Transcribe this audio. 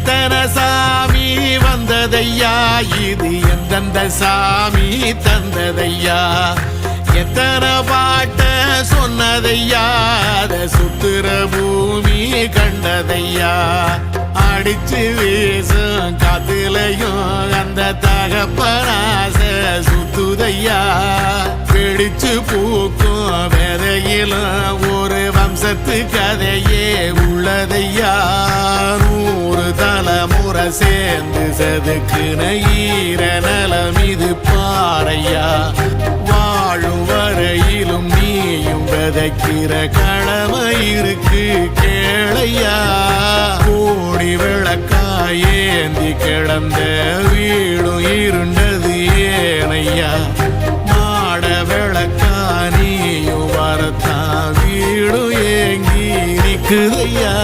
எத்தனை சாமி வந்ததையா, இது எந்தெந்த சாமி தந்ததையா, எத்தனை பாட்ட சொன்னதையா, அத சுத்துற பூமி கண்டதையா, அடிச்சு வீசும் காத்துலையும் அந்த தகப்பனாச சுத்துதையா, பிடிச்சு பூக்கும் விதையிலும் ஒரு வம்சத்து கதையே உள்ளதையா, 100 தலைமுறை சேர்ந்து செதுக்குன ஈர நலம் இது பாறையா, வாழும் வரையிலும் நீயும் விதைக்கிற கடமை இருக்கு கேளையா, கோடி விளக்காயேந்தி கிடந்த வீடும் இருண்டது ஏனையா, மாட விளக்கா நீயும் வரத்தான் வீடும் ஏங்கி நிக்குதையா.